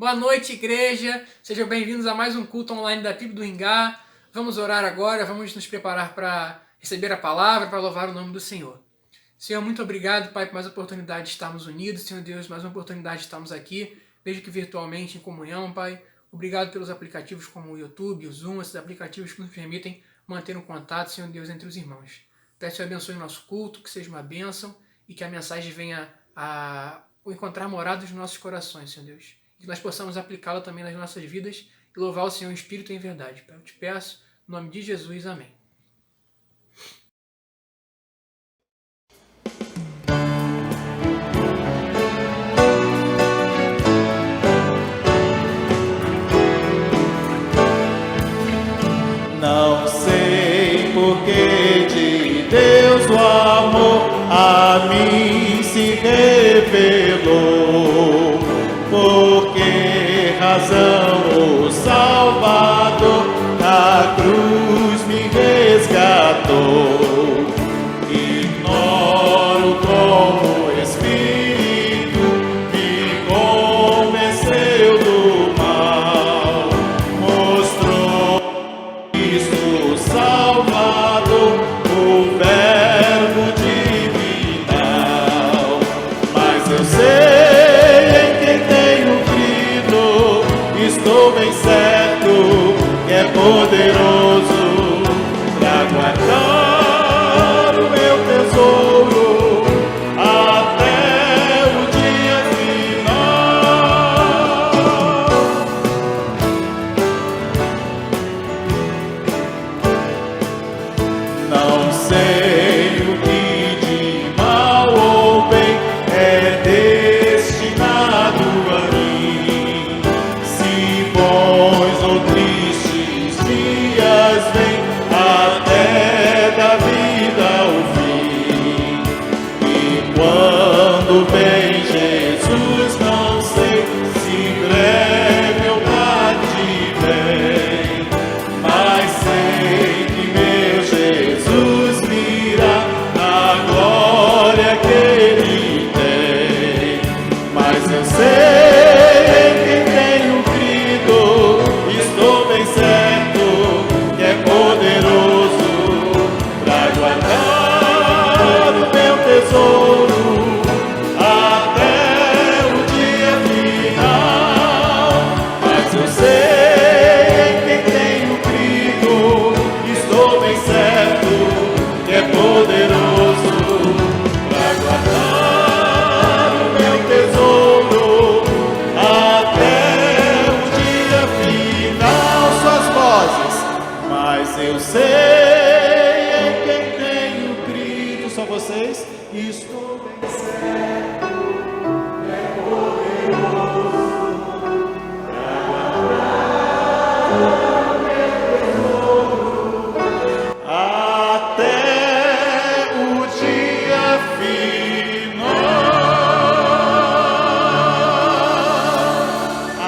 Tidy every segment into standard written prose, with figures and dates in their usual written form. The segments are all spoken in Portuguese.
Boa noite, igreja. Sejam bem-vindos a mais um culto online da PIB do Ringá. Vamos orar agora, vamos nos preparar para receber a palavra, para louvar o nome do Senhor. Senhor, muito obrigado, Pai, por mais oportunidade de estarmos unidos. Senhor Deus, mais uma oportunidade de estarmos aqui, mesmo que virtualmente, em comunhão, Pai. Obrigado pelos aplicativos como o YouTube, o Zoom, esses aplicativos que nos permitem manter um contato, Senhor Deus, entre os irmãos. Peço que abençoe o nosso culto, que seja uma bênção e que a mensagem venha a encontrar morada nos nossos corações, Senhor Deus. Que nós possamos aplicá-la também nas nossas vidas e louvar o Senhor em espírito e em verdade. Eu te peço, em nome de Jesus, amém. Não sei por que de Deus o amor a mim se revelou. Por que razão o Salvador na cruz me resgatou? Ignoro como o Espírito me convenceu do mal. Mostrou Cristo Salvador, o Verbo divinal. Mas eu sei estou bem certo que é poderoso para guardar o meu tesouro até o dia final. Não sei o que de mal ou bem é destinado a mim. Bons ou tristes dias vêm até da vida ao fim. E quando vem Jesus, não sei se breve ou tarde vem, mas sei que meu Jesus virá na glória que Ele tem. Mas eu sei estou bem certo que é poderoso para guardar o meu tesouro até o dia final. Mas eu sei em quem tenho crido, estou bem certo que é poderoso para guardar o meu tesouro até suas vozes. Mas eu sei em quem tenho crido. Só vocês? Estou bem certo que é poderoso para guardar o meu tesouro até o dia final.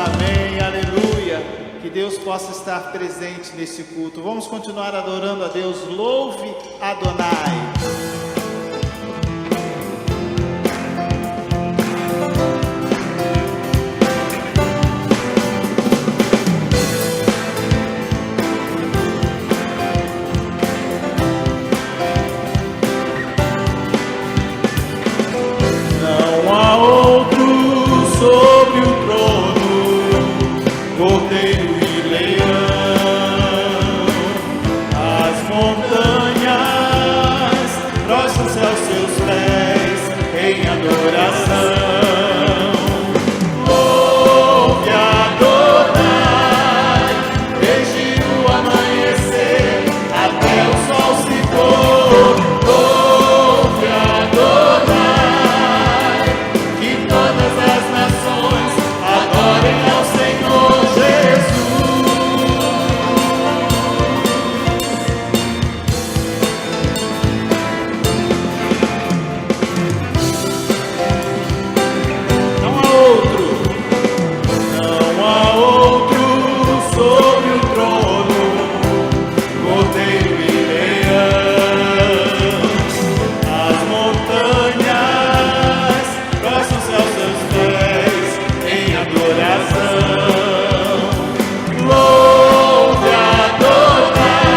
Amém, aleluia. Que Deus possa estar estar presente nesse culto. Vamos continuar adorando a Deus. Louve Adonai. Sobre o trono, cordeiro e leão, as montanhas prostram-se aos seus pés em adoração. Louve Adonai, desde o amanhecer até o sol se pôr. Louve Adonai, que todas as nações adorem ao Senhor Jesus. Não há outro sobre o trono, cordeiro e leão, as montanhas prostram-se aos seus pés em adoração. Louve Adonai,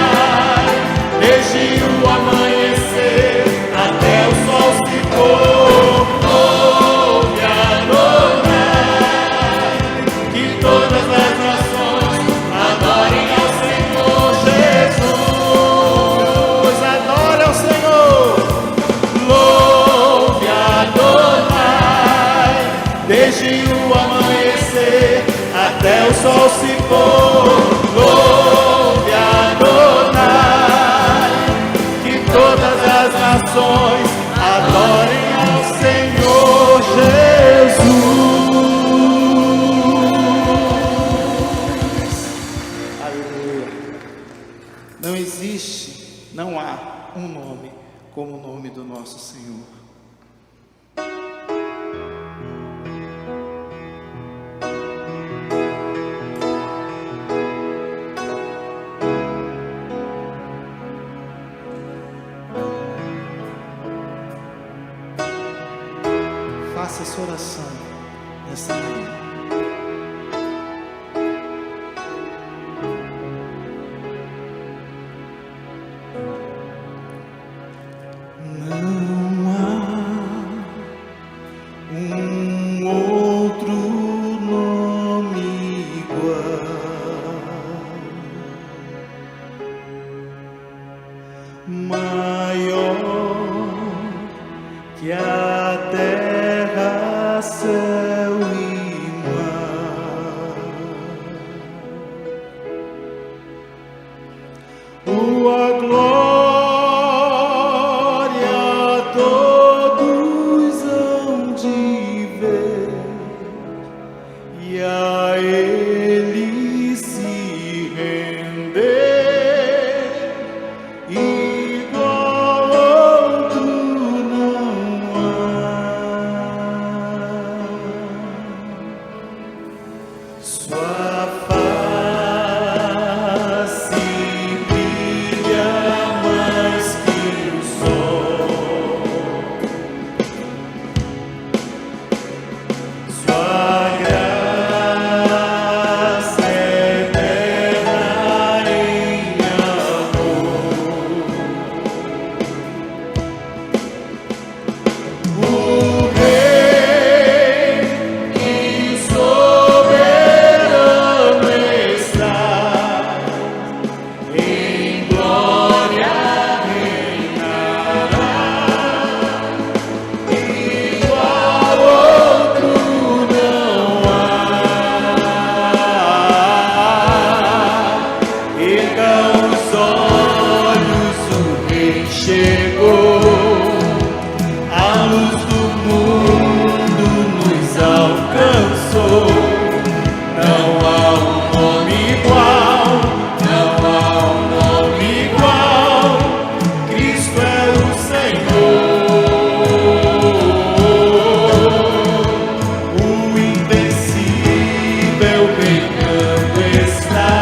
desde o amanhecer até o sol se pôr. Louve Adonai, que todas as nações adorem ao Senhor Jesus. Adore ao Senhor. Louve Adonai, desde o amanhecer até o sol se pôr. Louve Adonai, que todas as nações adorem ao Senhor Jesus. Aleluia. Não existe, não há um nome como o nome do nosso Senhor. Faça essa oração nessa manhã. Não há um outro nome igual, maior que a terra, céu e mar. Tua glória todos hão de ver, e a Ele se render. Igual outro não há. Sua face brilha mais que o sol, sua graça é eterna em amor. O Rei que soberano está, em glória reinará. Igual outro não há. Erga os olhos, o Rei chegou. A luz do mundo nos alcançou. Não há um nome igual, não há um nome igual. Cristo é o Senhor, o invencível reinando está.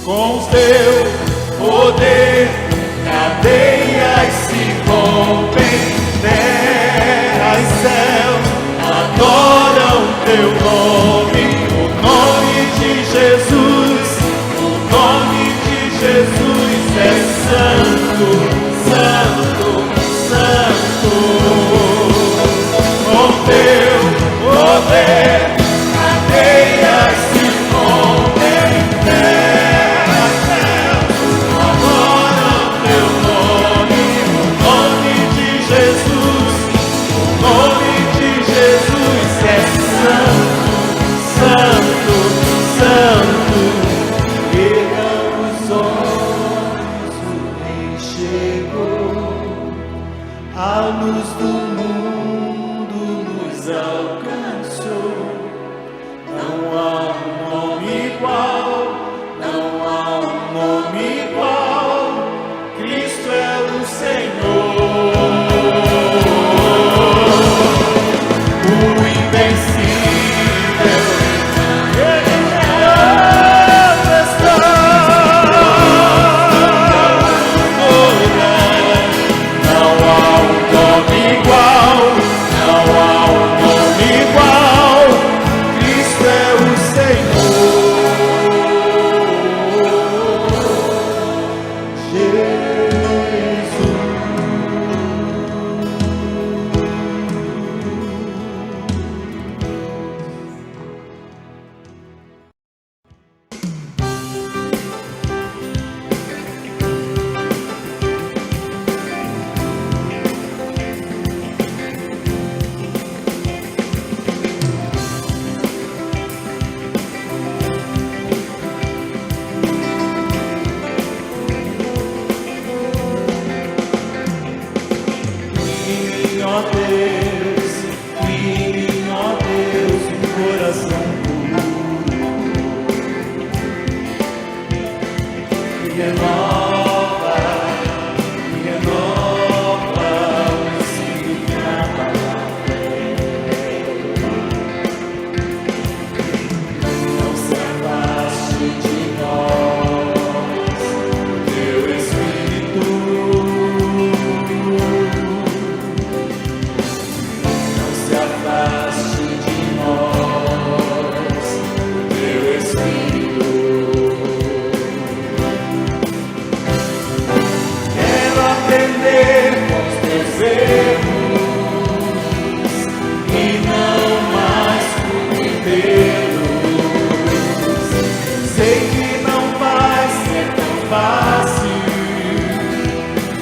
Com teu poder, cadeias se rompem, terra e céu adoram teu nome, o nome de Jesus, o nome de Jesus é santo, santo, santo. Com teu poder, cadeias se rompem, terra e céu adoram teu nome, o nome de Jesus, o nome de Jesus é santo, santo, santo. Erram os olhos, o Rei chegou, a luz do mundo nos alcançou. Não há um nome igual, não há um nome igual, Cristo é o Senhor, o invencível. Ele está. Não há um nome igual, não há um nome igual, Cristo é o Senhor, Jesus. Ó Deus, ó Deus, um coração puro, me renova o Espírito na palavra. Não se afaste de nós, teu Espírito. Se afaste de nós, teu Espírito. Quero aprender com os teus erros e não mais cometê-los. Sei que não vai ser tão fácil,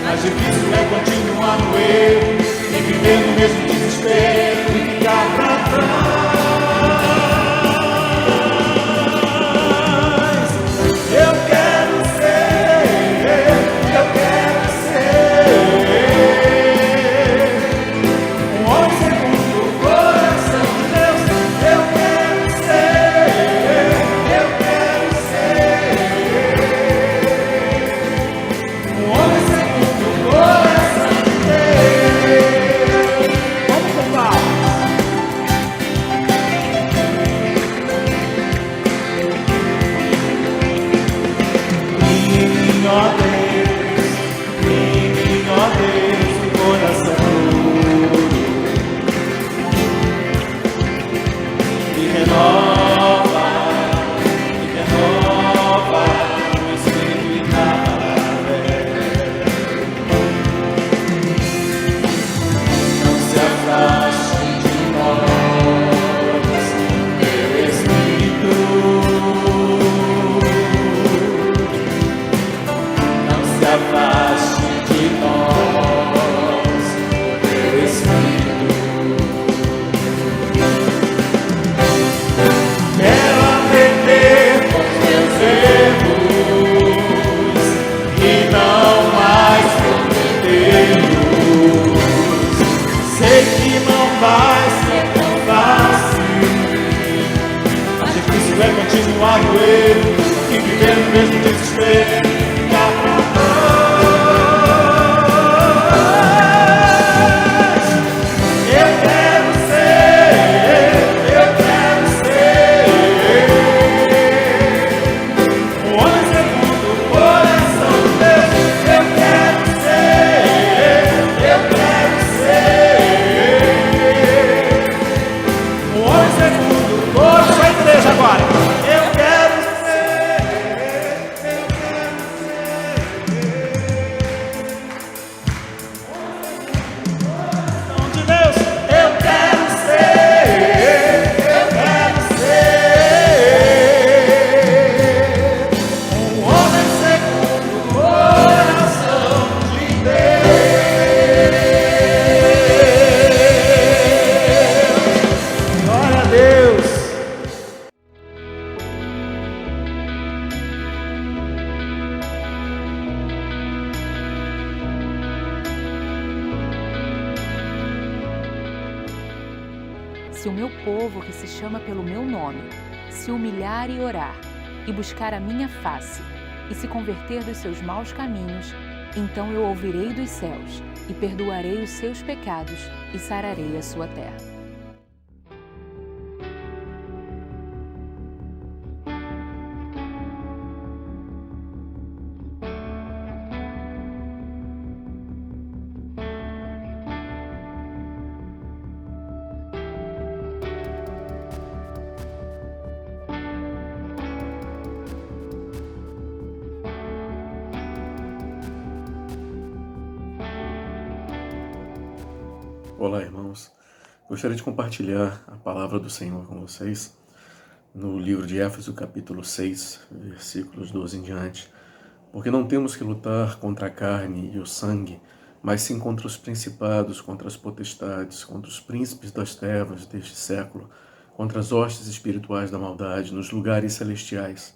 mas difícil é continuar no erro e viver no mesmo desespero e ficar pra trás. Eu quero ser um homem segundo o coração de Deus. Eu quero ser um homem segundo o coração de Deus. Vamos cantar. Ó Deus, o coração puro, me renova o Espírito na palavra. Não se afaste de nós, teu Espírito. Não se afaste de nós, teu Espírito. Quero aprender com os meus erros e não mais cometê-los. Sei que não vai ser tão fácil, mas difícil é continuar no erro e viver no mesmo desespero. Ficar pra trás. Eu quero ser um homem segundo Se o meu povo, que se chama pelo meu nome, se humilhar e orar, e buscar a minha face, e se converter dos seus maus caminhos, então eu ouvirei dos céus, e perdoarei os seus pecados, e sararei a sua terra. Olá, irmãos. Gostaria de compartilhar a palavra do Senhor com vocês no livro de Éfeso, capítulo 6, versículos 12 em diante. Porque não temos que lutar contra a carne e o sangue, mas sim contra os principados, contra as potestades, contra os príncipes das trevas deste século, contra as hostes espirituais da maldade nos lugares celestiais.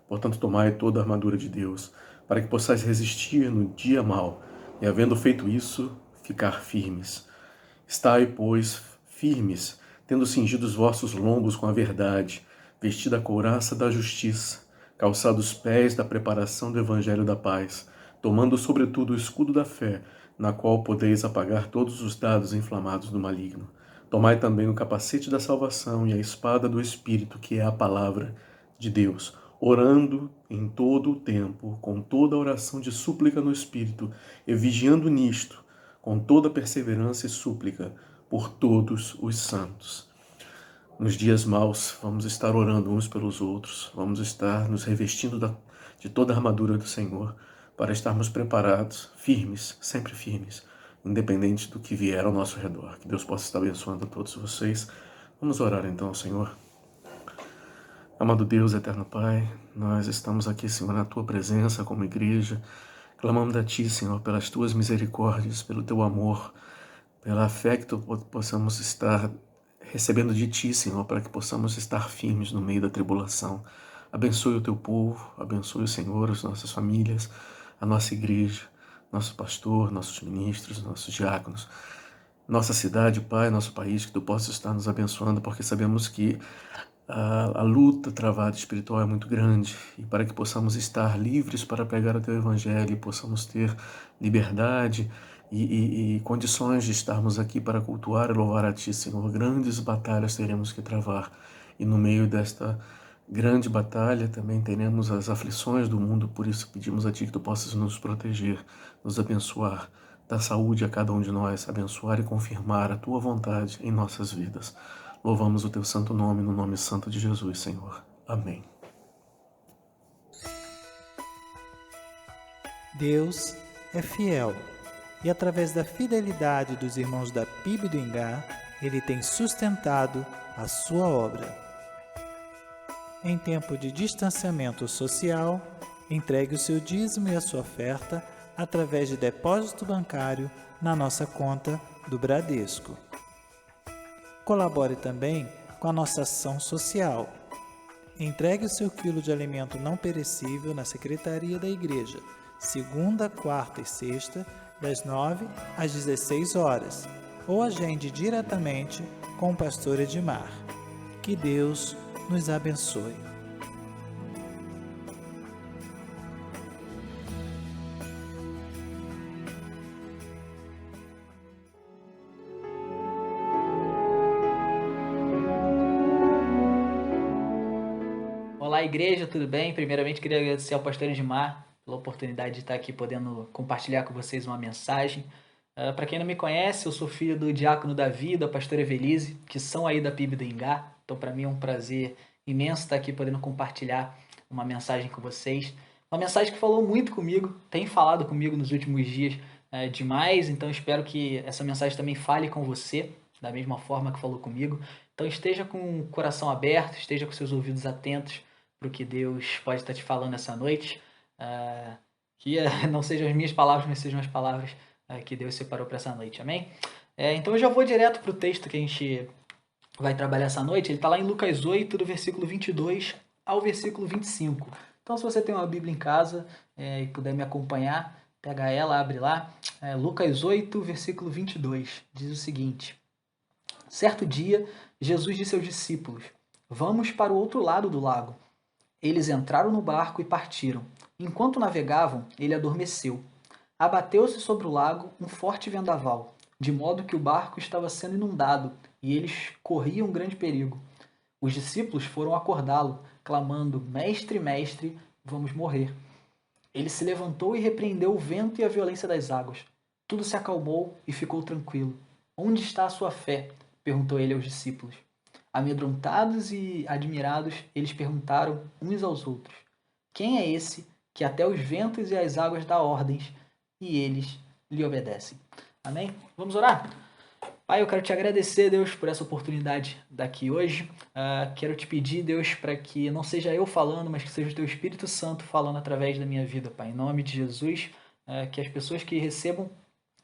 Portanto, tomai toda a armadura de Deus, para que possais resistir no dia mau, e havendo feito isso, ficar firmes. Estai, pois, firmes, tendo cingido os vossos lombos com a verdade, vestida a couraça da justiça, calçados os pés da preparação do evangelho da paz, tomando sobretudo o escudo da fé, na qual podeis apagar todos os dardos inflamados do maligno. Tomai também o capacete da salvação e a espada do Espírito, que é a palavra de Deus, orando em todo o tempo, com toda a oração de súplica no Espírito, e vigiando nisto, com toda perseverança e súplica, por todos os santos. Nos dias maus, vamos estar orando uns pelos outros, vamos estar nos revestindo de toda a armadura do Senhor, para estarmos preparados, firmes, sempre firmes, independente do que vier ao nosso redor. Que Deus possa estar abençoando a todos vocês. Vamos orar então ao Senhor. Amado Deus, eterno Pai, nós estamos aqui, Senhor, na Tua presença como igreja. Clamamos a Ti, Senhor, pelas Tuas misericórdias, pelo Teu amor, pela fé que possamos estar recebendo de Ti, Senhor, para que possamos estar firmes no meio da tribulação. Abençoe o Teu povo, abençoe o Senhor, as nossas famílias, a nossa igreja, nosso pastor, nossos ministros, nossos diáconos, nossa cidade, Pai, nosso país, que Tu possas estar nos abençoando, porque sabemos que a luta travada espiritual é muito grande, e para que possamos estar livres para pregar o Teu Evangelho, possamos ter liberdade e condições de estarmos aqui para cultuar e louvar a Ti, Senhor. Grandes batalhas teremos que travar, e no meio desta grande batalha também teremos as aflições do mundo. Por isso pedimos a Ti que Tu possas nos proteger, nos abençoar, dar saúde a cada um de nós, abençoar e confirmar a Tua vontade em nossas vidas. Louvamos o Teu santo nome, no nome santo de Jesus, Senhor. Amém. Deus é fiel, e através da fidelidade dos irmãos da PIB do Ingá, Ele tem sustentado a sua obra. Em tempo de distanciamento social, entregue o seu dízimo e a sua oferta através de depósito bancário na nossa conta do Bradesco. Colabore também com a nossa ação social. Entregue o seu quilo de alimento não perecível na Secretaria da Igreja, segunda, quarta e sexta, das 9 às 16 horas, ou agende diretamente com o pastor Edmar. Que Deus nos abençoe. Olá, igreja, tudo bem? Primeiramente, queria agradecer ao pastor Edmar pela oportunidade de estar aqui podendo compartilhar com vocês uma mensagem. Para quem não me conhece, eu sou filho do diácono Davi e da pastora Evelise, que são aí da PIB do Ingá. Então, para mim é um prazer imenso estar aqui podendo compartilhar uma mensagem com vocês. Uma mensagem que falou muito comigo, tem falado comigo nos últimos dias demais. Então, espero que essa mensagem também fale com você, da mesma forma que falou comigo. Então, esteja com o coração aberto, esteja com seus ouvidos atentos para o que Deus pode estar te falando essa noite. Que não sejam as minhas palavras, mas sejam as palavras que Deus separou para essa noite, amém? Então eu já vou direto para o texto que a gente vai trabalhar essa noite. Ele está lá em Lucas 8, do versículo 22 ao versículo 25. Então, se você tem uma Bíblia em casa e puder me acompanhar, pega ela, abre lá. Lucas 8, versículo 22, diz o seguinte: Certo dia, Jesus disse aos discípulos: "Vamos para o outro lado do lago." Eles entraram no barco e partiram. Enquanto navegavam, ele adormeceu. Abateu-se sobre o lago um forte vendaval, de modo que o barco estava sendo inundado e eles corriam um grande perigo. Os discípulos foram acordá-lo, clamando: "Mestre, mestre, vamos morrer." Ele se levantou e repreendeu o vento e a violência das águas. Tudo se acalmou e ficou tranquilo. "Onde está a sua fé?" perguntou ele aos discípulos. Amedrontados e admirados, eles perguntaram uns aos outros: "Quem é esse que até os ventos e as águas dá ordens e eles lhe obedecem?" Amém? Vamos orar? Pai, eu quero te agradecer, Deus, por essa oportunidade daqui hoje. Quero te pedir, Deus, para que não seja eu falando, mas que seja o teu Espírito Santo falando através da minha vida, Pai. Em nome de Jesus, que as pessoas que recebam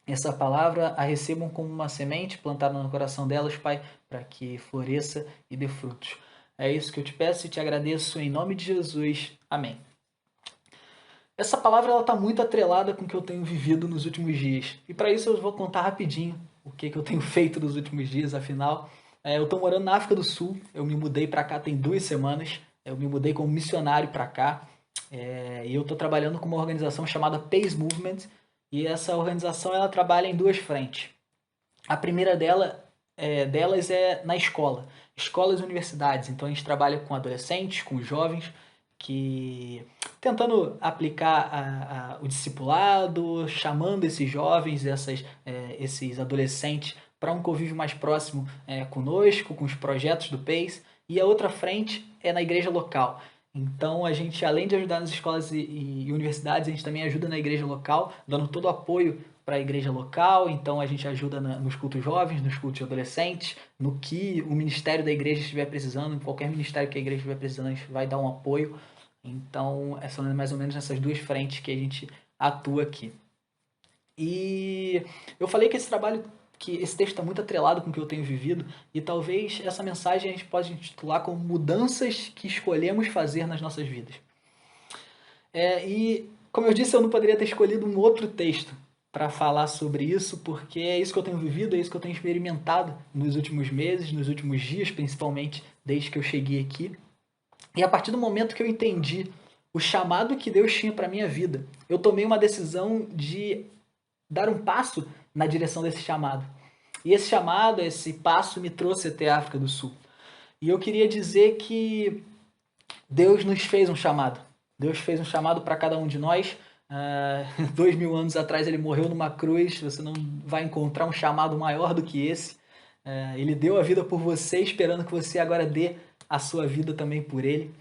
essa palavra a recebam como uma semente plantada no coração delas, Pai, para que floresça e dê frutos. É isso que eu te peço e te agradeço em nome de Jesus. Amém. Essa palavra está muito atrelada com o que eu tenho vivido nos últimos dias. E para isso eu vou contar rapidinho o que eu tenho feito nos últimos dias, afinal. Eu estou morando na África do Sul, eu me mudei para cá tem 2 semanas, eu me mudei como missionário para cá, e eu estou trabalhando com uma organização chamada Peace Movement, e essa organização ela trabalha em 2 frentes. A primeira delas é na escola, escolas e universidades. Então a gente trabalha com adolescentes, com jovens, tentando aplicar o discipulado, chamando esses jovens, esses adolescentes para um convívio mais próximo conosco, com os projetos do PACE. E a outra frente é na igreja local. Então a gente, além de ajudar nas escolas e universidades, a gente também ajuda na igreja local, dando todo o apoio para a igreja local. Então a gente ajuda nos cultos jovens, nos cultos adolescentes, no que o ministério da igreja estiver precisando, em qualquer ministério que a igreja estiver precisando, a gente vai dar um apoio. Então são mais ou menos nessas 2 frentes que a gente atua aqui. E eu falei que esse texto está muito atrelado com o que eu tenho vivido, e talvez essa mensagem a gente pode intitular como mudanças que escolhemos fazer nas nossas vidas. E como eu disse, eu não poderia ter escolhido um outro texto para falar sobre isso, porque é isso que eu tenho vivido, é isso que eu tenho experimentado nos últimos meses, nos últimos dias, principalmente desde que eu cheguei aqui. E a partir do momento que eu entendi o chamado que Deus tinha para a minha vida, eu tomei uma decisão de dar um passo na direção desse chamado. E esse chamado, esse passo me trouxe até a África do Sul. E eu queria dizer que Deus nos fez um chamado. Deus fez um chamado para cada um de nós. 2000 anos atrás ele morreu numa cruz. Você não vai encontrar um chamado maior do que esse. Ele deu a vida por você, esperando que você agora dê a sua vida também por ele.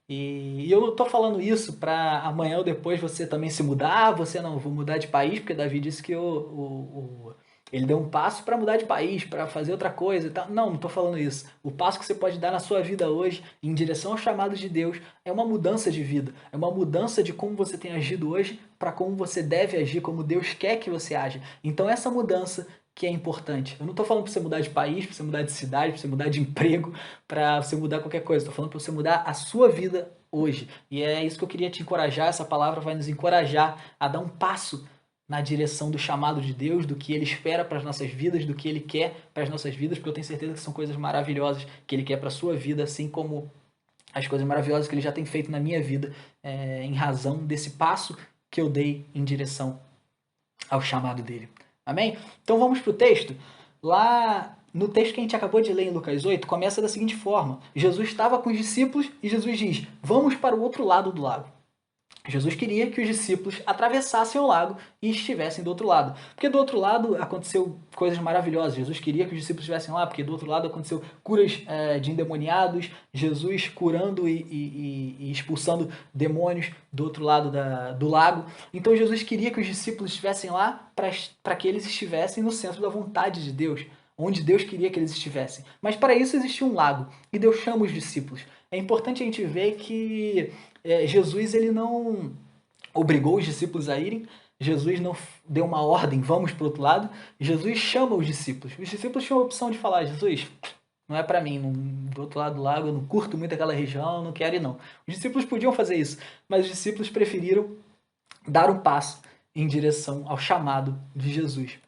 E eu não estou falando isso para amanhã ou depois você também se mudar. Você não, vou mudar de país, porque Davi disse que ele deu um passo para mudar de país, para fazer outra coisa e tal. Não estou falando isso. O passo que você pode dar na sua vida hoje, em direção ao chamado de Deus, é uma mudança de vida. É uma mudança de como você tem agido hoje para como você deve agir, como Deus quer que você aja. Então essa mudança que é importante. Eu não estou falando para você mudar de país, para você mudar de cidade, para você mudar de emprego, para você mudar qualquer coisa. Estou falando para você mudar a sua vida hoje. E é isso que eu queria te encorajar. Essa palavra vai nos encorajar a dar um passo na direção do chamado de Deus, do que Ele espera para as nossas vidas, do que Ele quer para as nossas vidas, porque eu tenho certeza que são coisas maravilhosas que Ele quer para a sua vida, assim como as coisas maravilhosas que Ele já tem feito na minha vida, em razão desse passo que eu dei em direção ao chamado dEle. Amém? Então vamos para o texto. Lá no texto que a gente acabou de ler em Lucas 8, começa da seguinte forma: Jesus estava com os discípulos e Jesus diz: "Vamos para o outro lado do lago." Jesus queria que os discípulos atravessassem o lago e estivessem do outro lado. Porque do outro lado aconteceu coisas maravilhosas. Jesus queria que os discípulos estivessem lá, porque do outro lado aconteceu curas de endemoniados, Jesus curando e expulsando demônios do outro lado do lago. Então Jesus queria que os discípulos estivessem lá para que eles estivessem no centro da vontade de Deus, onde Deus queria que eles estivessem. Mas para isso existia um lago, e Deus chama os discípulos. É importante a gente ver que Jesus ele não obrigou os discípulos a irem, Jesus não deu uma ordem, vamos para o outro lado. Jesus chama os discípulos. Os discípulos tinham a opção de falar: Jesus, não é para mim, do outro lado do lago, eu não curto muito aquela região, não quero ir não. Os discípulos podiam fazer isso, mas os discípulos preferiram dar um passo em direção ao chamado de Jesus.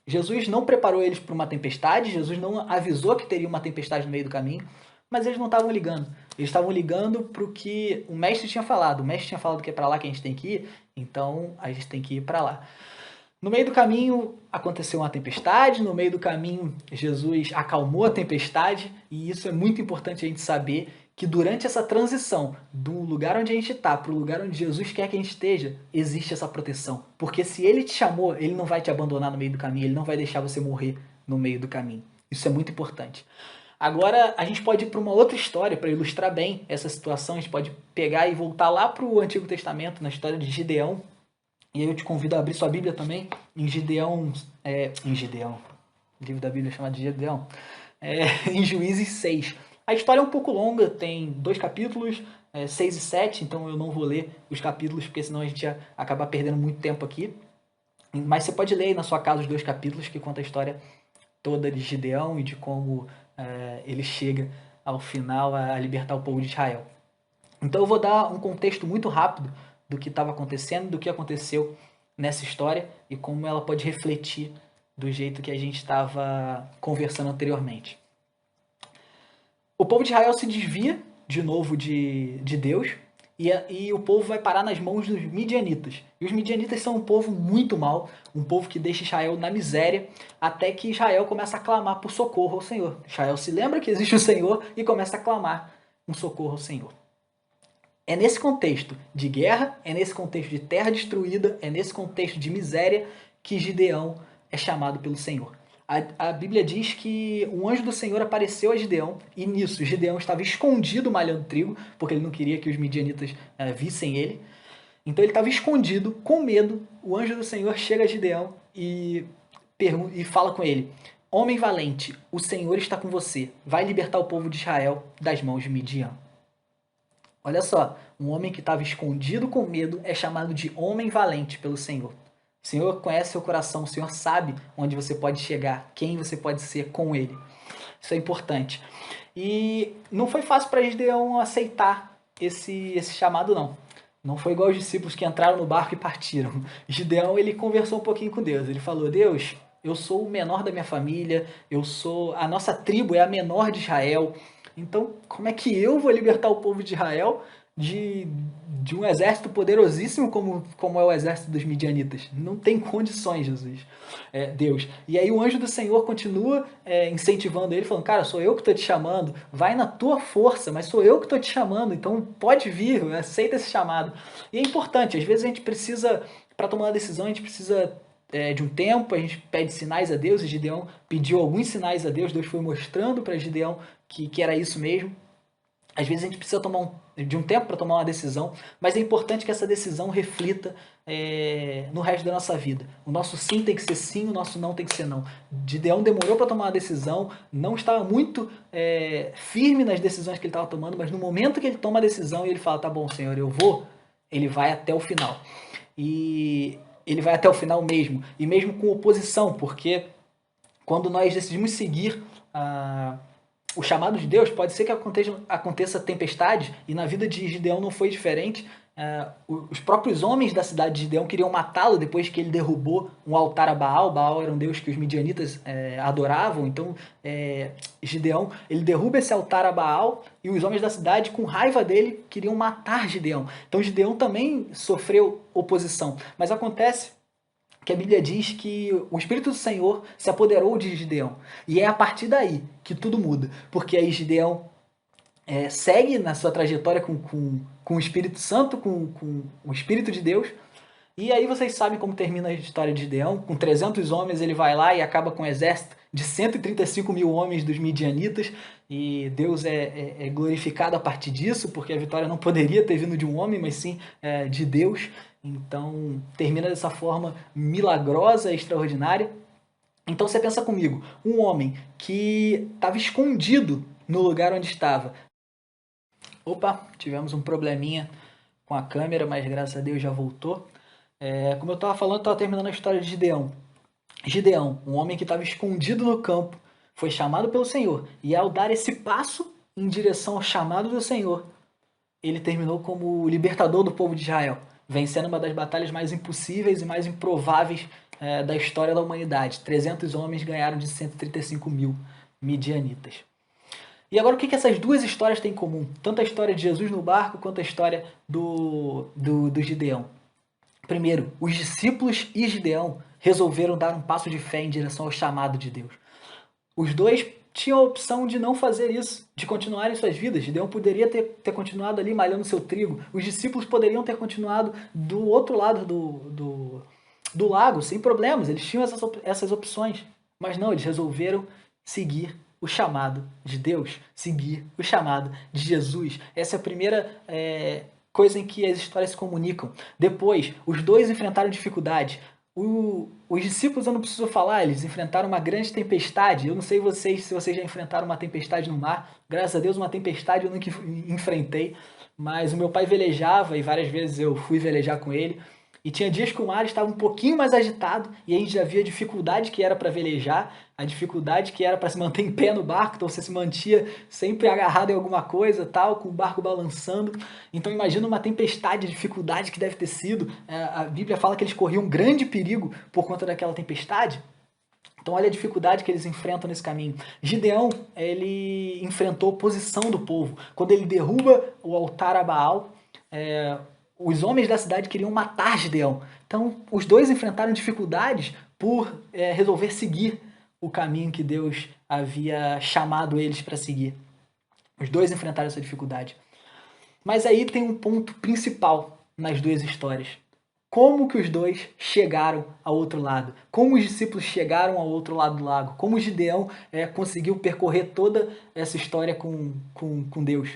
Jesus não preparou eles para uma tempestade, Jesus não avisou que teria uma tempestade no meio do caminho, mas eles não estavam ligando. Eles estavam ligando para o que o mestre tinha falado. O mestre tinha falado que é para lá que a gente tem que ir, então a gente tem que ir para lá. No meio do caminho aconteceu uma tempestade, no meio do caminho Jesus acalmou a tempestade, e isso é muito importante a gente saber, que durante essa transição do lugar onde a gente está para o lugar onde Jesus quer que a gente esteja, existe essa proteção. Porque se Ele te chamou, Ele não vai te abandonar no meio do caminho, Ele não vai deixar você morrer no meio do caminho. Isso é muito importante. Agora a gente pode ir para uma outra história para ilustrar bem essa situação. A gente pode pegar e voltar lá para o Antigo Testamento, na história de Gideão. E aí eu te convido a abrir sua Bíblia também, em Gideão, o livro da Bíblia é chamado de Gideão, em Juízes 6. A história é um pouco longa, tem 2 capítulos, 6 e 7, então eu não vou ler os capítulos, porque senão a gente ia acabar perdendo muito tempo aqui. Mas você pode ler aí na sua casa os 2 capítulos, que conta a história toda de Gideão e de como ele chega ao final a libertar o povo de Israel. Então eu vou dar um contexto muito rápido do que estava acontecendo, do que aconteceu nessa história e como ela pode refletir do jeito que a gente estava conversando anteriormente. O povo de Israel se desvia de novo de Deus e o povo vai parar nas mãos dos midianitas. E os midianitas são um povo muito mau, um povo que deixa Israel na miséria, até que Israel começa a clamar por socorro ao Senhor. Israel se lembra que existe o Senhor e começa a clamar um socorro ao Senhor. É nesse contexto de guerra, é nesse contexto de terra destruída, é nesse contexto de miséria que Gideão é chamado pelo Senhor. A Bíblia diz que um anjo do Senhor apareceu a Gideão e nisso Gideão estava escondido malhando trigo, porque ele não queria que os midianitas vissem ele. Então ele estava escondido, com medo. O anjo do Senhor chega a Gideão e fala com ele: homem valente, o Senhor está com você, vai libertar o povo de Israel das mãos de Midian. Olha só, um homem que estava escondido com medo é chamado de homem valente pelo Senhor. O Senhor conhece seu coração, o Senhor sabe onde você pode chegar, quem você pode ser com Ele. Isso é importante. E não foi fácil para Gideão aceitar esse chamado, não. Não foi igual os discípulos que entraram no barco e partiram. Gideão, ele conversou um pouquinho com Deus. Ele falou: Deus, eu sou o menor da minha família, a nossa tribo é a menor de Israel. Então, como é que eu vou libertar o povo de Israel de um exército poderosíssimo como é o exército dos midianitas? Não tem condições, Deus. E aí o anjo do Senhor continua incentivando ele, falando: cara, sou eu que estou te chamando, vai na tua força, mas sou eu que estou te chamando, então pode vir, aceita esse chamado. E é importante, às vezes a gente precisa, para tomar uma decisão, a gente precisa de um tempo, a gente pede sinais a Deus, e Gideão pediu alguns sinais a Deus, Deus foi mostrando para Gideão que era isso mesmo. Às vezes a gente precisa de um tempo para tomar uma decisão, mas é importante que essa decisão reflita no resto da nossa vida. O nosso sim tem que ser sim, o nosso não tem que ser não. Gideão demorou para tomar uma decisão, não estava muito firme nas decisões que ele estava tomando, mas no momento que ele toma a decisão e ele fala: tá bom, Senhor, eu vou, ele vai até o final. E ele vai até o final mesmo, e mesmo com oposição, porque quando nós decidimos seguir o chamado de Deus, pode ser que aconteça tempestade, e na vida de Gideão não foi diferente. Os próprios homens da cidade de Gideão queriam matá-lo depois que ele derrubou um altar a Baal. Baal era um deus que os midianitas adoravam. Então Gideão, ele derruba esse altar a Baal, e os homens da cidade, com raiva dele, queriam matar Gideão. Então Gideão também sofreu oposição. Mas acontece que a Bíblia diz que o Espírito do Senhor se apoderou de Gideão. E é a partir daí que tudo muda. Porque aí Gideão segue na sua trajetória com o Espírito Santo, com o Espírito de Deus. E aí vocês sabem como termina a história de Gideão. Com 300 homens ele vai lá e acaba com um exército de 135 mil homens dos midianitas. E Deus é glorificado a partir disso, porque a vitória não poderia ter vindo de um homem, mas sim de Deus. Então termina dessa forma milagrosa e extraordinária. Então você pensa comigo, um homem que estava escondido no lugar onde estava. Opa, tivemos um probleminha com a câmera, mas graças a Deus já voltou. Como eu estava falando, estava terminando a história de Gideão. Gideão, um homem que estava escondido no campo, foi chamado pelo Senhor. E ao dar esse passo em direção ao chamado do Senhor, ele terminou como o libertador do povo de Israel, vencendo uma das batalhas mais impossíveis e mais improváveis da história da humanidade. 300 homens ganharam de 135 mil midianitas. E agora o que essas duas histórias têm em comum? Tanto a história de Jesus no barco quanto a história do Gideão. Primeiro, os discípulos e Gideão resolveram dar um passo de fé em direção ao chamado de Deus. Os dois tinham a opção de não fazer isso, de continuarem suas vidas. Gideão poderia ter continuado ali malhando seu trigo. Os discípulos poderiam ter continuado do outro lado do lago, sem problemas. Eles tinham essas opções. Mas não, eles resolveram seguir o chamado de Deus, seguir o chamado de Jesus. Essa é a primeira coisa em que as histórias se comunicam. Depois, os dois enfrentaram dificuldade. Os discípulos, eu não preciso falar, eles enfrentaram uma grande tempestade. Eu não sei se vocês já enfrentaram uma tempestade no mar. Graças a Deus, uma tempestade eu nunca enfrentei. Mas o meu pai velejava e várias vezes eu fui velejar com ele. E tinha dias que o mar estava um pouquinho mais agitado e a gente já via a dificuldade que era para velejar, a dificuldade que era para se manter em pé no barco, então você se mantia sempre agarrado em alguma coisa, tal, com o barco balançando. Então imagina uma tempestade, a dificuldade que deve ter sido. A Bíblia fala que eles corriam um grande perigo por conta daquela tempestade. Então olha a dificuldade que eles enfrentam nesse caminho. Gideão, ele enfrentou a oposição do povo. Quando ele derruba o altar a Baal, os homens da cidade queriam matar Gideão. Então, os dois enfrentaram dificuldades por resolver seguir o caminho que Deus havia chamado eles para seguir. Os dois enfrentaram essa dificuldade. Mas aí tem um ponto principal nas duas histórias. Como que os dois chegaram ao outro lado? Como os discípulos chegaram ao outro lado do lago? Como Gideão conseguiu percorrer toda essa história com Deus?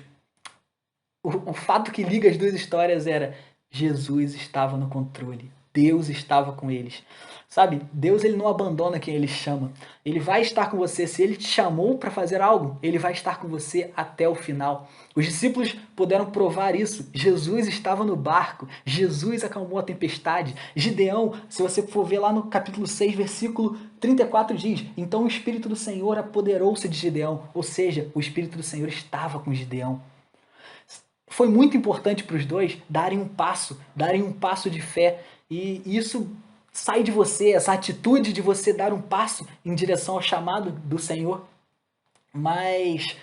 O fato que liga as duas histórias era Jesus estava no controle. Deus estava com eles. Sabe, Deus ele não abandona quem ele chama. Ele vai estar com você. Se ele te chamou para fazer algo, ele vai estar com você até o final. Os discípulos puderam provar isso. Jesus estava no barco. Jesus acalmou a tempestade. Gideão, se você for ver lá no capítulo 6, versículo 34, diz: então o Espírito do Senhor apoderou-se de Gideão. Ou seja, o Espírito do Senhor estava com Gideão. Foi muito importante para os dois darem um passo de fé. E isso sai de você, essa atitude de você dar um passo em direção ao chamado do Senhor. Mas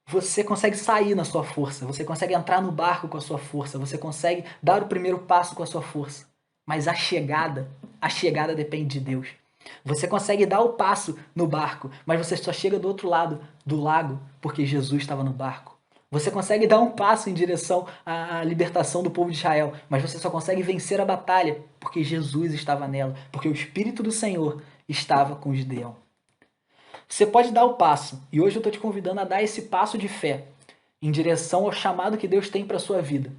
você consegue sair na sua força, você consegue entrar no barco com a sua força, você consegue dar o primeiro passo com a sua força. Mas a chegada depende de Deus. Você consegue dar o passo no barco, mas você só chega do outro lado do lago porque Jesus estava no barco. Você consegue dar um passo em direção à libertação do povo de Israel, mas você só consegue vencer a batalha porque Jesus estava nela, porque o Espírito do Senhor estava com Gideão. Você pode dar o passo, e hoje eu estou te convidando a dar esse passo de fé em direção ao chamado que Deus tem para a sua vida.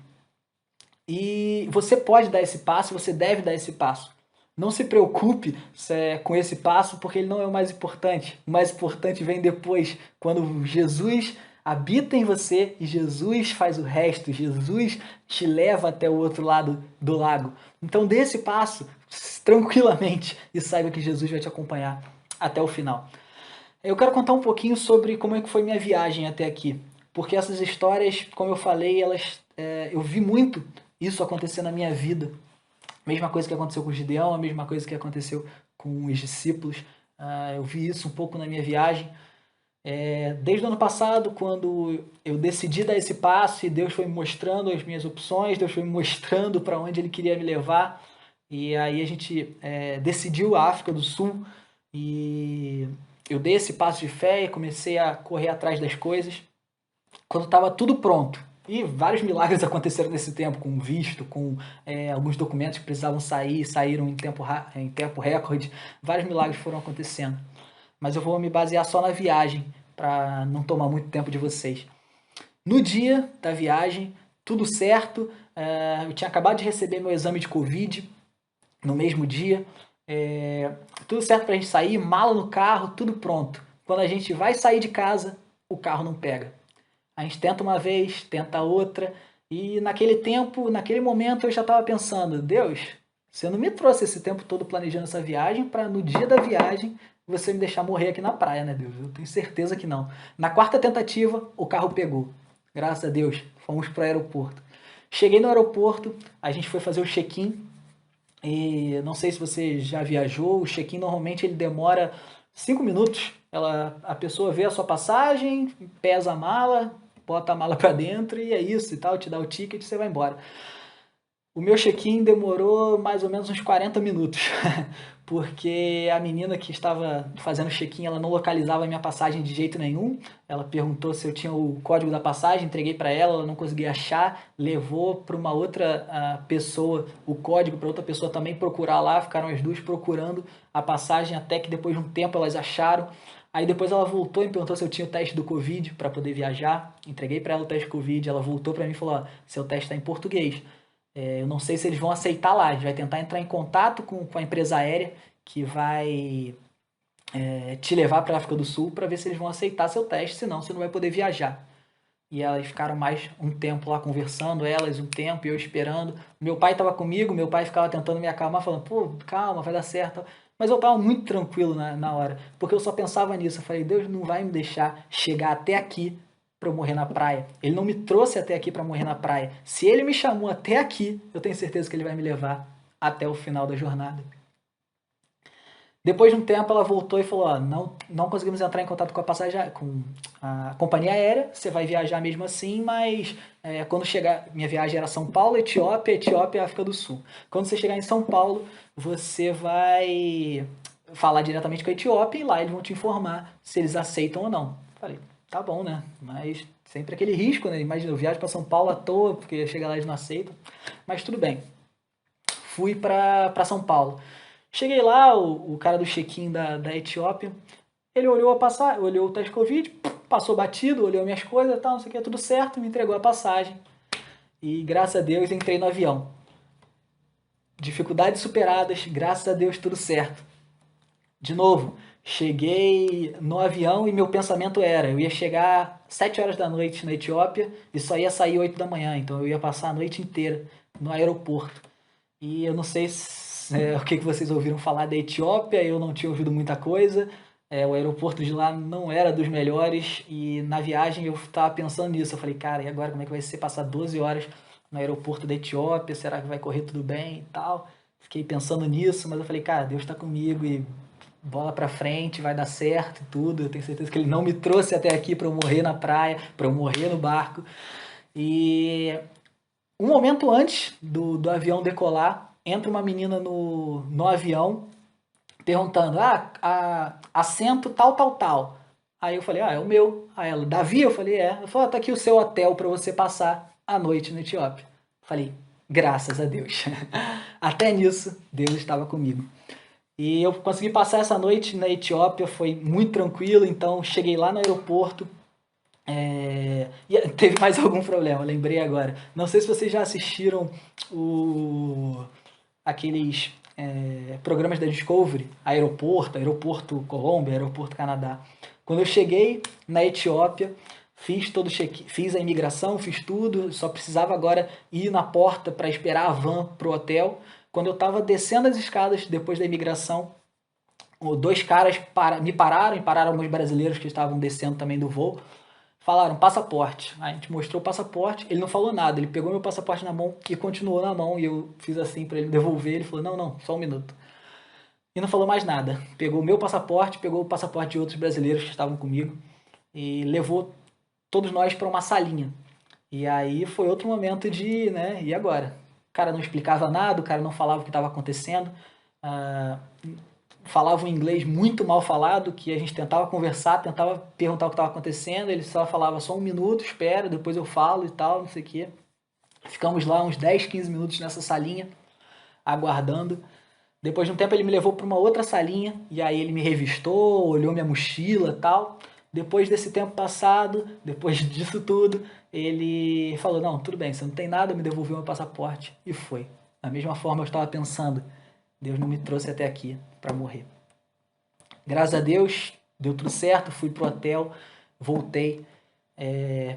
E você pode dar esse passo, você deve dar esse passo. Não se preocupe com esse passo, porque ele não é o mais importante. O mais importante vem depois, quando Jesus habita em você e Jesus faz o resto. Jesus te leva até o outro lado do lago. Então dê esse passo tranquilamente e saiba que Jesus vai te acompanhar até o final. Eu quero contar um pouquinho sobre como é que foi minha viagem até aqui. Porque essas histórias, como eu falei, eu vi muito isso acontecer na minha vida. Mesma coisa que aconteceu com o Gideão, a mesma coisa que aconteceu com os discípulos. Eu vi isso um pouco na minha viagem. Desde o ano passado, quando eu decidi dar esse passo e Deus foi me mostrando as minhas opções, Deus foi me mostrando para onde Ele queria me levar. E aí a gente decidiu a África do Sul e eu dei esse passo de fé e comecei a correr atrás das coisas. Quando estava tudo pronto, e vários milagres aconteceram nesse tempo, com visto, com alguns documentos que precisavam saíram em tempo recorde, vários milagres foram acontecendo. Mas eu vou me basear só na viagem, para não tomar muito tempo de vocês. No dia da viagem, tudo certo, eu tinha acabado de receber meu exame de Covid, no mesmo dia, tudo certo para a gente sair, mala no carro, tudo pronto. Quando a gente vai sair de casa, o carro não pega. A gente tenta uma vez, tenta outra, e naquele momento eu já estava pensando, Deus, você não me trouxe esse tempo todo planejando essa viagem para no dia da viagem você me deixar morrer aqui na praia, né, Deus? Eu tenho certeza que não. Na quarta tentativa, o carro pegou. Graças a Deus, fomos para o aeroporto. Cheguei no aeroporto, a gente foi fazer o check-in E não sei se você já viajou, o check-in normalmente ele demora 5 minutos. A pessoa vê a sua passagem, pesa a mala, bota a mala para dentro e é isso e tal, te dá o ticket e você vai embora. O meu check-in demorou mais ou menos uns 40 minutos, porque a menina que estava fazendo check-in, ela não localizava a minha passagem de jeito nenhum. Ela perguntou se eu tinha o código da passagem, entreguei para ela não conseguia achar, levou para uma outra pessoa o código, para outra pessoa também procurar lá, ficaram as duas procurando a passagem até que depois de um tempo elas acharam. Aí depois ela voltou e me perguntou se eu tinha o teste do Covid para poder viajar, entreguei para ela o teste do Covid, ela voltou para mim e falou, ó, seu teste está em português. Eu não sei se eles vão aceitar lá, a gente vai tentar entrar em contato com a empresa aérea que vai te levar para a África do Sul para ver se eles vão aceitar seu teste, senão você não vai poder viajar. E elas ficaram mais um tempo lá conversando, elas um tempo e eu esperando. Meu pai estava comigo, meu pai ficava tentando me acalmar, falando, pô, calma, vai dar certo. Mas eu estava muito tranquilo na hora, porque eu só pensava nisso. Eu falei, Deus não vai me deixar chegar até aqui para eu morrer na praia. Ele não me trouxe até aqui para morrer na praia. Se ele me chamou até aqui, eu tenho certeza que ele vai me levar até o final da jornada. Depois de um tempo, ela voltou e falou, ó, não conseguimos entrar em contato com a companhia aérea, você vai viajar mesmo assim, mas quando chegar, minha viagem era São Paulo, Etiópia e África do Sul. Quando você chegar em São Paulo, você vai falar diretamente com a Etiópia e lá eles vão te informar se eles aceitam ou não. Falei, tá bom, né? Mas sempre aquele risco, né? Imagina, eu viajo para São Paulo à toa, porque chega lá e eles não aceitam. Mas tudo bem. Fui para São Paulo. Cheguei lá, o cara do check-in da Etiópia, ele olhou olhou o teste Covid, passou batido, olhou minhas coisas e tal, não sei o que, tudo certo, me entregou a passagem. E graças a Deus entrei no avião. Dificuldades superadas, graças a Deus tudo certo. De novo, cheguei no avião e meu pensamento era, eu ia chegar 7 horas da noite na Etiópia e só ia sair 8 da manhã, então eu ia passar a noite inteira no aeroporto. E eu não sei o que vocês ouviram falar da Etiópia, eu não tinha ouvido muita coisa, o aeroporto de lá não era dos melhores e na viagem eu estava pensando nisso, eu falei, cara, e agora como é que vai ser passar 12 horas no aeroporto da Etiópia, será que vai correr tudo bem e tal? Fiquei pensando nisso, mas eu falei, cara, Deus está comigo e bola pra frente, vai dar certo e tudo. Eu tenho certeza que ele não me trouxe até aqui para eu morrer na praia, para eu morrer no barco. E um momento antes do avião decolar, entra uma menina no avião perguntando, assento tal. Aí eu falei, é o meu. Aí ela, Davi? Eu falei, é. Ela falou, tá aqui o seu hotel para você passar a noite na Etiópia. Falei, graças a Deus. Até nisso, Deus estava comigo. E eu consegui passar essa noite na Etiópia, foi muito tranquilo, então cheguei lá no aeroporto, e teve mais algum problema, lembrei agora. Não sei se vocês já assistiram aqueles programas da Discovery, Aeroporto Colômbia, Aeroporto Canadá. Quando eu cheguei na Etiópia, fiz a imigração, fiz tudo, só precisava agora ir na porta para esperar a van pro hotel. Quando eu estava descendo as escadas depois da imigração, 2 caras me pararam alguns brasileiros que estavam descendo também do voo, falaram passaporte. A gente mostrou o passaporte, ele não falou nada, ele pegou meu passaporte na mão e continuou na mão, e eu fiz assim para ele devolver, ele falou, não, só um minuto. E não falou mais nada, pegou o meu passaporte, pegou o passaporte de outros brasileiros que estavam comigo, e levou todos nós para uma salinha. E aí foi outro momento de, né, e agora? O cara não explicava nada, o cara não falava o que estava acontecendo, falava um inglês muito mal falado, que a gente tentava conversar, tentava perguntar o que estava acontecendo, ele só falava só um minuto, espera, depois eu falo e tal, não sei o quê. Ficamos lá uns 10, 15 minutos nessa salinha, aguardando. Depois de um tempo ele me levou para uma outra salinha, e aí ele me revistou, olhou minha mochila e tal. Depois desse tempo passado, depois disso tudo, ele falou, não, tudo bem, você não tem nada, me devolveu meu passaporte. E foi. Da mesma forma eu estava pensando, Deus não me trouxe até aqui para morrer. Graças a Deus, deu tudo certo, fui pro hotel, voltei,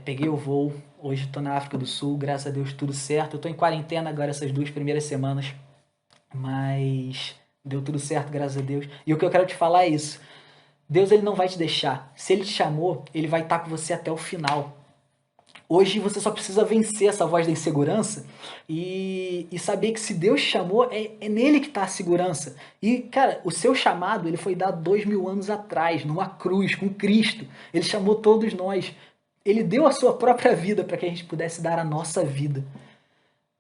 peguei o voo, hoje estou na África do Sul, graças a Deus tudo certo. Eu estou em quarentena agora essas 2 primeiras semanas, mas deu tudo certo, graças a Deus. E o que eu quero te falar é isso. Deus ele não vai te deixar. Se ele te chamou, ele vai estar com você até o final. Hoje você só precisa vencer essa voz da insegurança e saber que se Deus chamou, é nele que está a segurança. E, cara, o seu chamado ele foi dado 2000 anos atrás, numa cruz, com Cristo. Ele chamou todos nós. Ele deu a sua própria vida para que a gente pudesse dar a nossa vida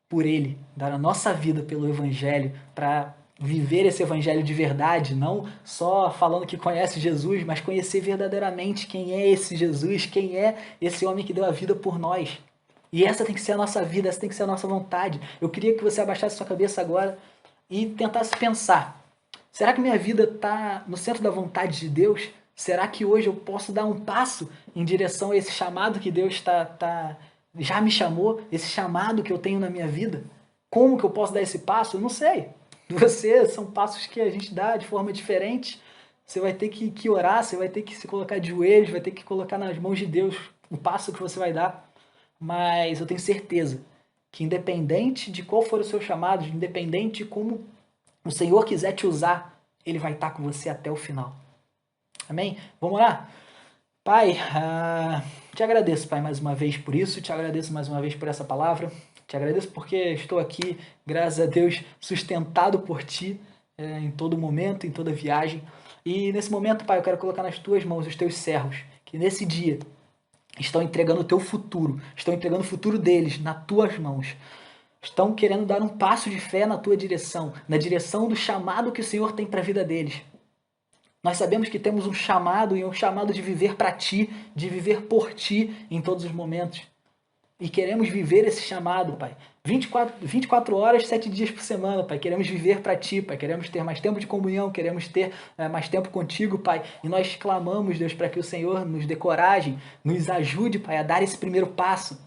por Ele, dar a nossa vida pelo Evangelho, para viver esse Evangelho de verdade, não só falando que conhece Jesus, mas conhecer verdadeiramente quem é esse Jesus, quem é esse homem que deu a vida por nós. E essa tem que ser a nossa vida, essa tem que ser a nossa vontade. Eu queria que você abaixasse sua cabeça agora e tentasse pensar, será que minha vida está no centro da vontade de Deus? Será que hoje eu posso dar um passo em direção a esse chamado que Deus já me chamou, esse chamado que eu tenho na minha vida? Como que eu posso dar esse passo? Eu não sei. São passos que a gente dá de forma diferente. Você vai ter que orar, você vai ter que se colocar de joelhos, vai ter que colocar nas mãos de Deus o passo que você vai dar. Mas eu tenho certeza que independente de qual for o seu chamado, independente de como o Senhor quiser te usar, Ele vai estar com você até o final. Amém? Vamos orar? Pai, te agradeço, Pai, mais uma vez por isso, te agradeço mais uma vez por essa palavra, te agradeço porque estou aqui, graças a Deus, sustentado por Ti em todo momento, em toda viagem. E nesse momento, Pai, eu quero colocar nas Tuas mãos os Teus servos, que nesse dia estão entregando o Teu futuro, estão entregando o futuro deles nas Tuas mãos. Estão querendo dar um passo de fé na Tua direção, na direção do chamado que o Senhor tem para a vida deles. Nós sabemos que temos um chamado, e um chamado de viver para Ti, de viver por Ti em todos os momentos. E queremos viver esse chamado, Pai. 24 horas, 7 dias por semana, Pai. Queremos viver para Ti, Pai. Queremos ter mais tempo de comunhão, queremos ter mais tempo contigo, Pai. E nós clamamos, Deus, para que o Senhor nos dê coragem, nos ajude, Pai, a dar esse primeiro passo,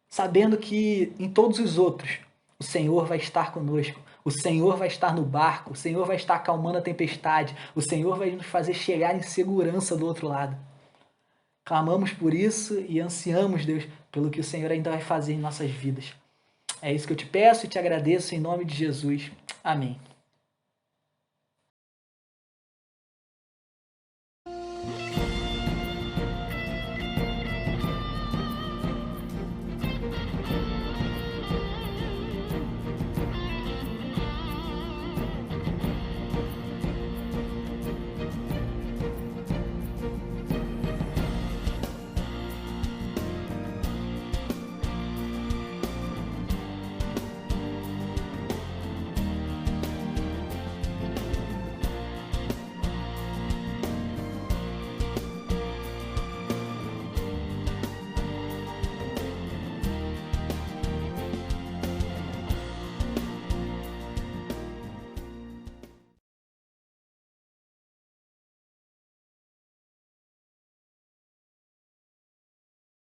sabendo que em todos os outros o Senhor vai estar conosco. O Senhor vai estar no barco, o Senhor vai estar acalmando a tempestade, o Senhor vai nos fazer chegar em segurança do outro lado. Clamamos por isso e ansiamos, Deus, pelo que o Senhor ainda vai fazer em nossas vidas. É isso que eu te peço e te agradeço em nome de Jesus. Amém.